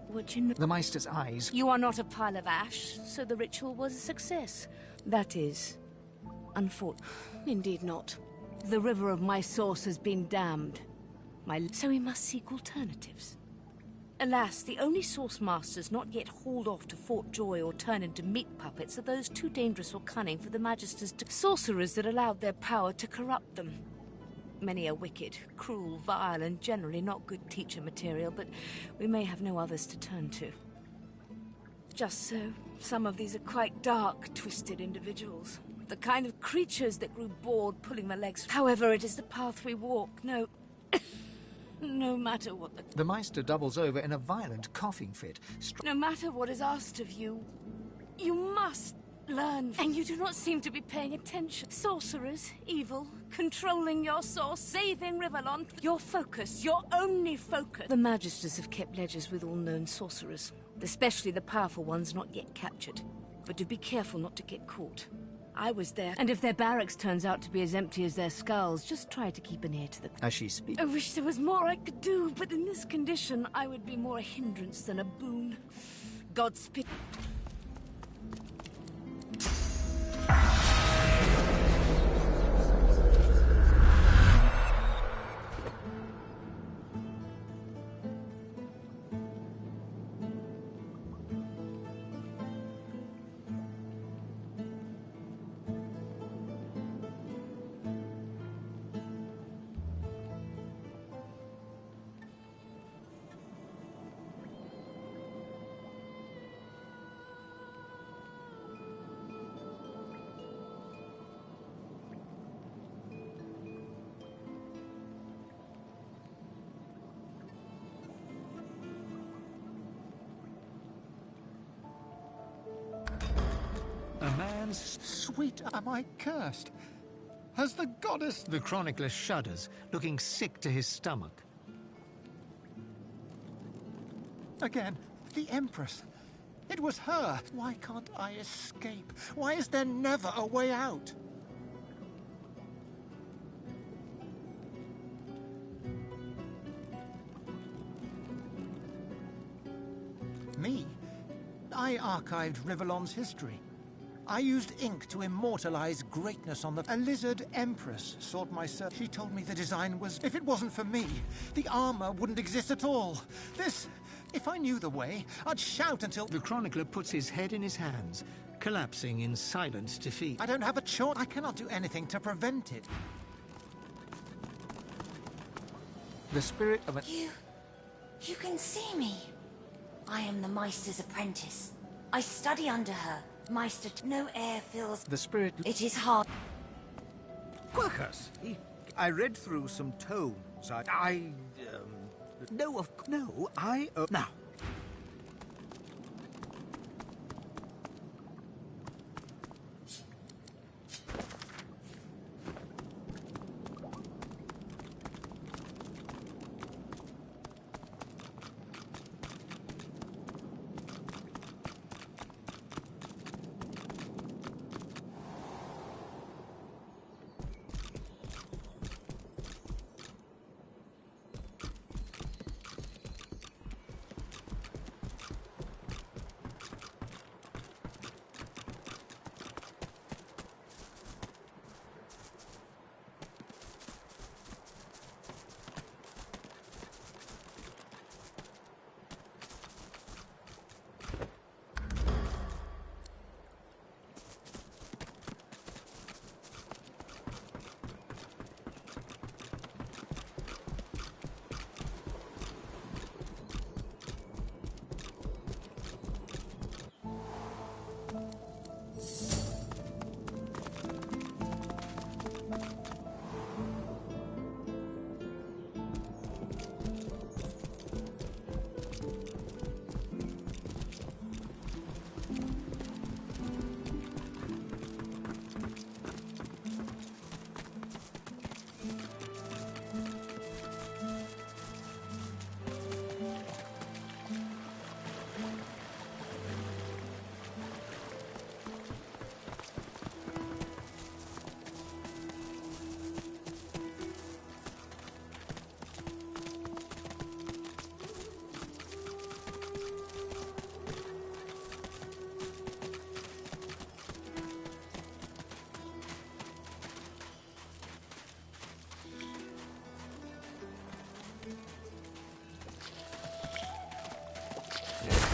What you know? The Meister's eyes. You are not a pile of ash, so the ritual was a success. That is, unfortunate. Indeed not. The river of my source has been damned. So we must seek alternatives. Alas, the only source masters not yet hauled off to Fort Joy or turned into meat puppets are those too dangerous or cunning for the Magisters to... Sorcerers that allowed their power to corrupt them. Many are wicked, cruel, vile, and generally not good teacher material, but we may have no others to turn to. Just so, some of these are quite dark, twisted individuals. The kind of creatures that grew bored pulling their legs. However, it is the path we walk. No... no matter what the... The Meister doubles over in a violent coughing fit. No matter what is asked of you, you must learn. And you do not seem to be paying attention. Sorcerers, evil, controlling your source, saving Rivellon. Your focus, your only focus. The Magisters have kept ledgers with all known sorcerers, especially the powerful ones not yet captured. But do be careful not to get caught. I was there, and if their barracks turns out to be as empty as their skulls, just try to keep an ear to the... As she speaks... I wish there was more I could do, but in this condition, I would be more a hindrance than a boon. Godspeed. A man's sweet. Am I cursed? Has the goddess... The chronicler shudders, looking sick to his stomach. Again, the Empress. It was her. Why can't I escape? Why is there never a way out? Me? I archived Rivellon's history. I used ink to immortalize greatness on the... A lizard empress sought my search. She told me the design was... If it wasn't for me, the armor wouldn't exist at all. This... If I knew the way, I'd shout until... The chronicler puts his head in his hands, collapsing in silent defeat. I don't have a choice. I cannot do anything to prevent it. The spirit of a... You can see me. I am the Meister's apprentice. I study under her. Meister, no air fills... The spirit... It is hard... Braccus! I read through some tomes. Now.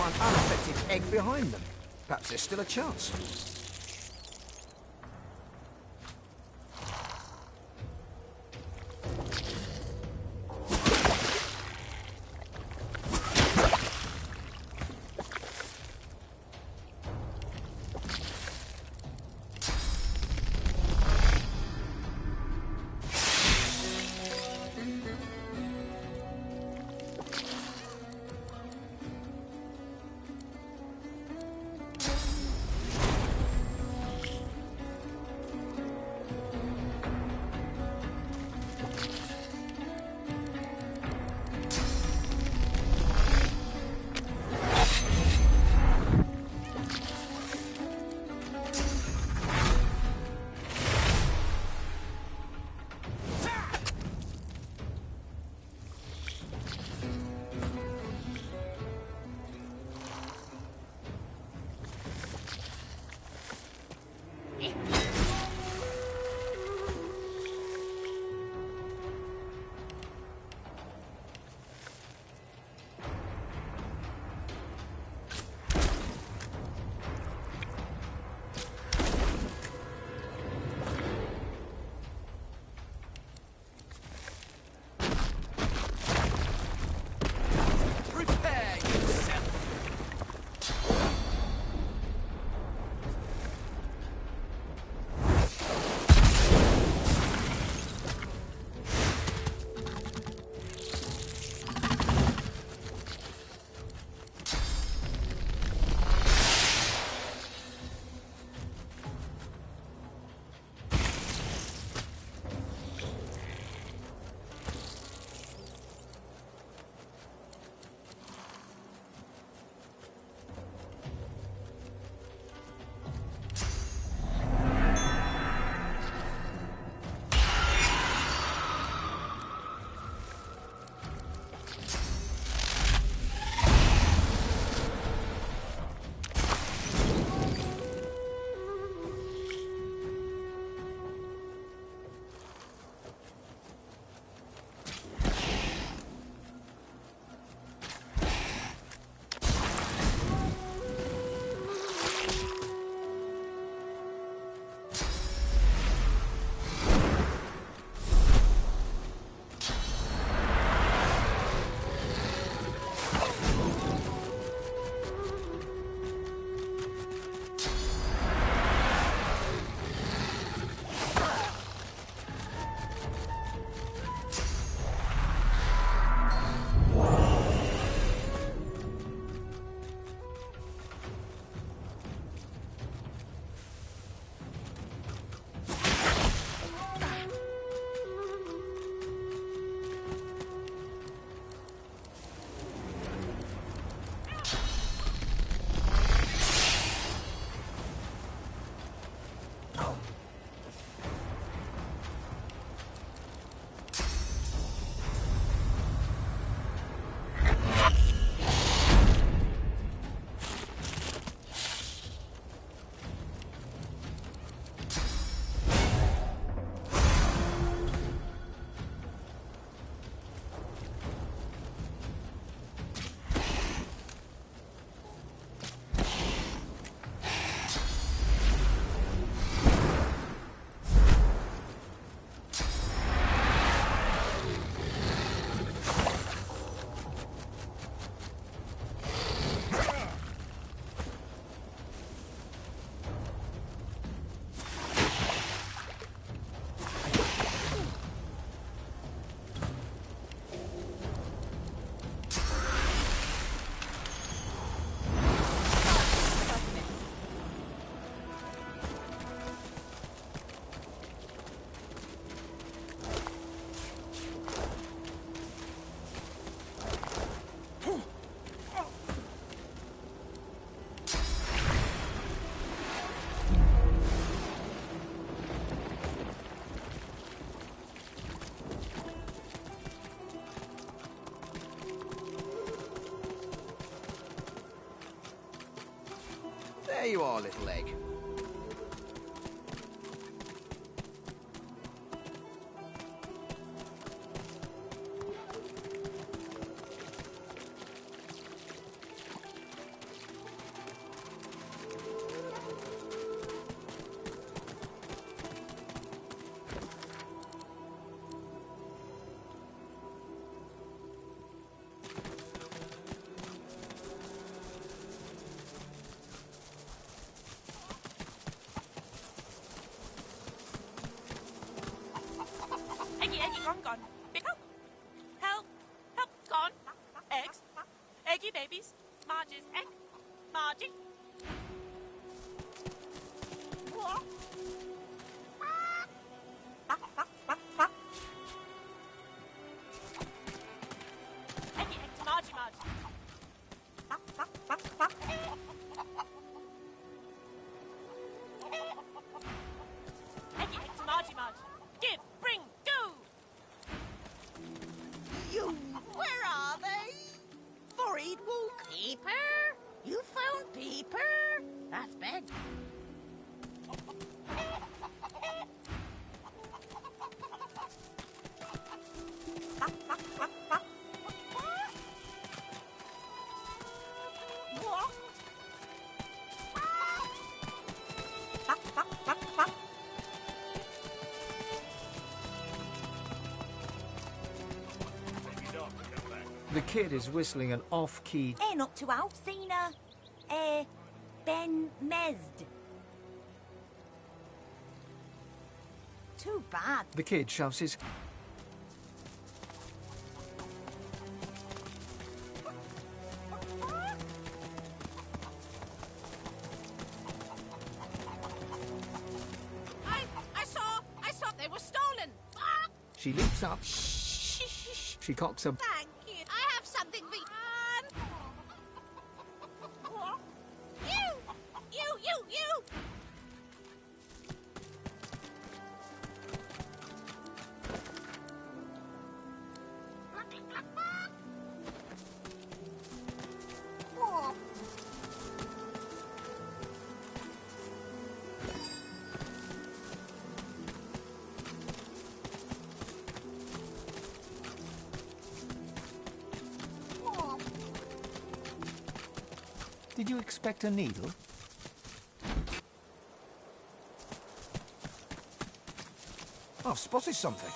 one unaffected egg behind them. Perhaps there's still a chance. There you are, little egg. That's big. The kid is whistling an off-key... Not too out, Cena. Ben Mesd. Too bad. The kid shoves his... I saw they were stolen. She leaps up. She cocks a... Thank you. I have something for you. You! Did you expect a needle? I've spotted something.